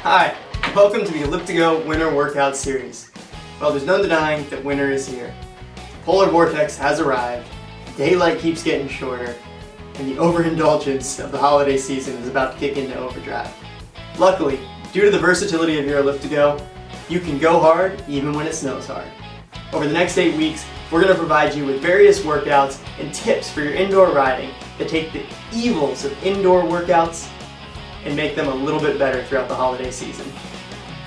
Hi, welcome to the ElliptiGO Winter Workout Series. Well, there's no denying that winter is here. The polar vortex has arrived, daylight keeps getting shorter, and the overindulgence of the holiday season is about to kick into overdrive. Luckily, due to the versatility of your ElliptiGO, you can go hard even when it snows hard. Over the next 8 weeks, we're going to provide you with various workouts and tips for your indoor riding that take the evils of indoor workouts and make them a little bit better throughout the holiday season.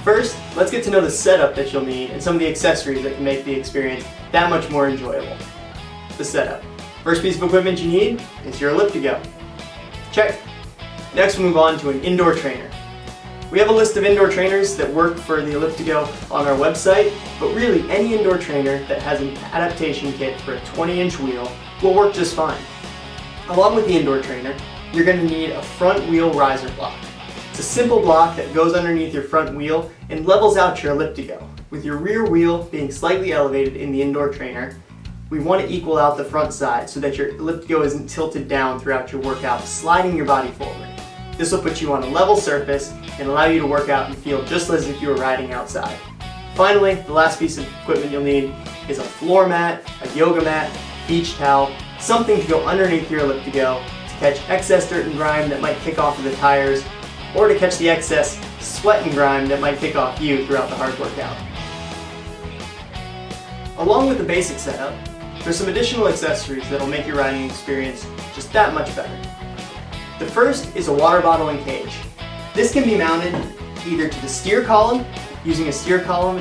First, let's get to know the setup that you'll need and some of the accessories that can make the experience that much more enjoyable. The setup. First piece of equipment you need is your ElliptiGO. Check. Next, we'll move on to an indoor trainer. We have a list of indoor trainers that work for the ElliptiGO on our website, but really any indoor trainer that has an adaptation kit for a 20-inch wheel will work just fine. Along with the indoor trainer, you're going to need a front wheel riser block. It's a simple block that goes underneath your front wheel and levels out your ElliptiGO. With your rear wheel being slightly elevated in the indoor trainer, we want to equal out the front side so that your ElliptiGO isn't tilted down throughout your workout, sliding your body forward. This will put you on a level surface and allow you to work out and feel just as if you were riding outside. Finally, the last piece of equipment you'll need is a floor mat, a yoga mat, beach towel, something to go underneath your ElliptiGO to catch excess dirt and grime that might kick off of the tires, or to catch the excess sweat and grime that might kick off you throughout the hard workout. Along with the basic setup, there's some additional accessories that will make your riding experience just that much better. The first is a water bottle and cage. This can be mounted either to the steer column using a steer column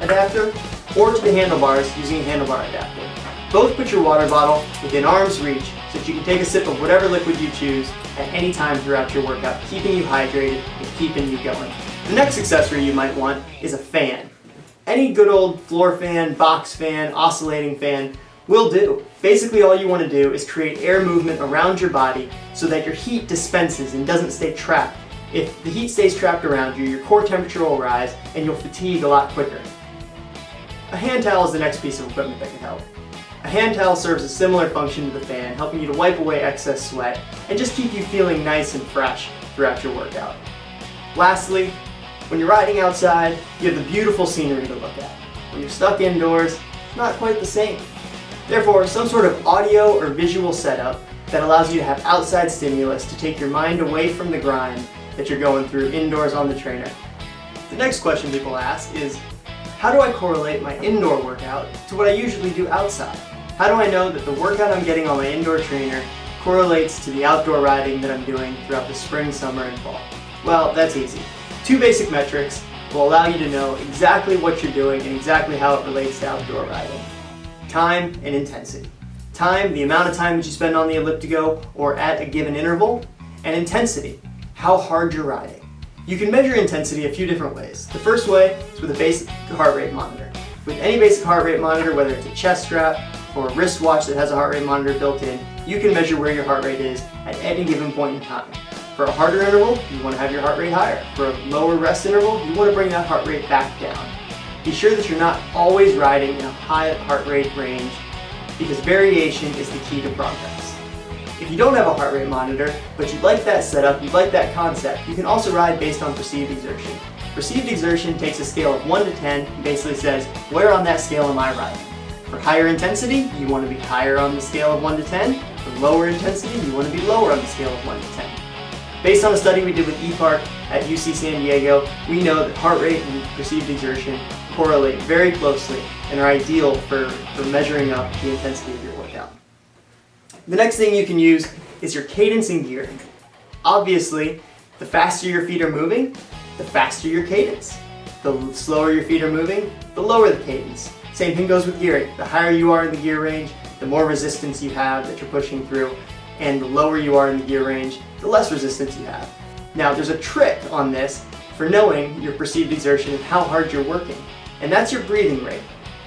adapter or to the handlebars using a handlebar adapter. Both put your water bottle within arm's reach so that you can take a sip of whatever liquid you choose at any time throughout your workout, keeping you hydrated and keeping you going. The next accessory you might want is a fan. Any good old floor fan, box fan, oscillating fan will do. Basically all you want to do is create air movement around your body so that your heat dispenses and doesn't stay trapped. If the heat stays trapped around you, your core temperature will rise and you'll fatigue a lot quicker. A hand towel is the next piece of equipment that can help. A hand towel serves a similar function to the fan, helping you to wipe away excess sweat and just keep you feeling nice and fresh throughout your workout. Lastly, when you're riding outside, you have the beautiful scenery to look at. When you're stuck indoors, it's not quite the same. Therefore, some sort of audio or visual setup that allows you to have outside stimulus to take your mind away from the grind that you're going through indoors on the trainer. The next question people ask is, how do I correlate my indoor workout to what I usually do outside? How do I know that the workout I'm getting on my indoor trainer correlates to the outdoor riding that I'm doing throughout the spring, summer, and fall? Well, that's easy. 2 basic metrics will allow you to know exactly what you're doing and exactly how it relates to outdoor riding. Time and intensity. Time, the amount of time that you spend on the ElliptiGO or at a given interval, and intensity, how hard you're riding. You can measure intensity a few different ways. The first way is with a basic heart rate monitor. With any basic heart rate monitor, whether it's a chest strap or a wristwatch that has a heart rate monitor built in, you can measure where your heart rate is at any given point in time. For a harder interval, you want to have your heart rate higher. For a lower rest interval, you want to bring that heart rate back down. Be sure that you're not always riding in a high heart rate range because variation is the key to progress. If you don't have a heart rate monitor, but you like that setup, you like that concept, you can also ride based on perceived exertion. Perceived exertion takes a scale of 1 to 10 and basically says, where on that scale am I riding? For higher intensity, you want to be higher on the scale of 1 to 10. For lower intensity, you want to be lower on the scale of 1 to 10. Based on a study we did with ePark at UC San Diego, we know that heart rate and perceived exertion correlate very closely and are ideal for measuring up the intensity of your workout. The next thing you can use is your cadence and gearing. Obviously, the faster your feet are moving, the faster your cadence. The slower your feet are moving, the lower the cadence. Same thing goes with gearing. The higher you are in the gear range, the more resistance you have that you're pushing through, and the lower you are in the gear range, the less resistance you have. Now, there's a trick on this for knowing your perceived exertion and how hard you're working, and that's your breathing rate.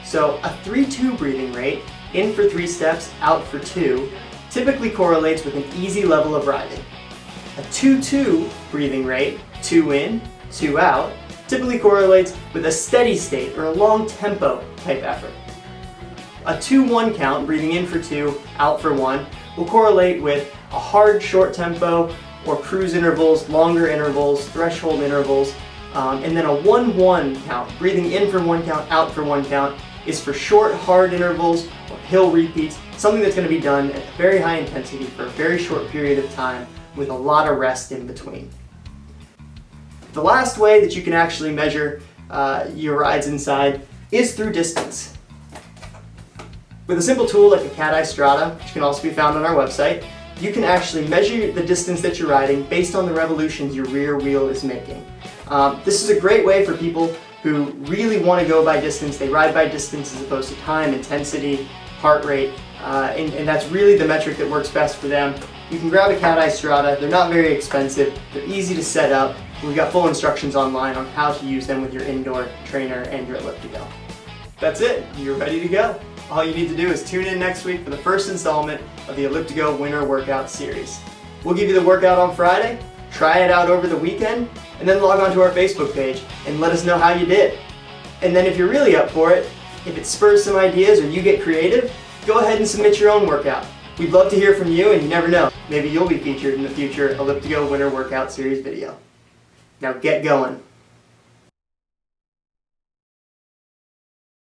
So a 3-2 breathing rate, in for 3 steps, out for 2, typically correlates with an easy level of riding. A 2-2 breathing rate, 2 in, 2 out, typically correlates with a steady state or a long tempo type effort. A 2-1 count, breathing in for 2, out for 1, will correlate with a hard short tempo or cruise intervals, longer intervals, threshold intervals, And then a 1-1 count, breathing in for 1 count, out for 1 count, is for short, hard intervals or hill repeats, something that's going to be done at very high intensity for a very short period of time with a lot of rest in between. The last way that you can actually measure your rides inside is through distance. With a simple tool like the Cat-Eye Strata, which can also be found on our website, you can actually measure the distance that you're riding based on the revolutions your rear wheel is making. This is a great way for people who really want to go by distance. They ride by distance as opposed to time, intensity, heart rate, and that's really the metric that works best for them. You can grab a Cat-Eye Strata. They're not very expensive. They're easy to set up. We've got full instructions online on how to use them with your indoor trainer and your ElliptiGO. That's it. You're ready to go. All you need to do is tune in next week for the first installment of the ElliptiGO Winter Workout Series. We'll give you the workout on Friday, try it out over the weekend, and then log on to our Facebook page and let us know how you did. And then if you're really up for it, if it spurs some ideas or you get creative, go ahead and submit your own workout. We'd love to hear from you, and you never know, maybe you'll be featured in the future ElliptiGO Winter Workout Series video. Now get going.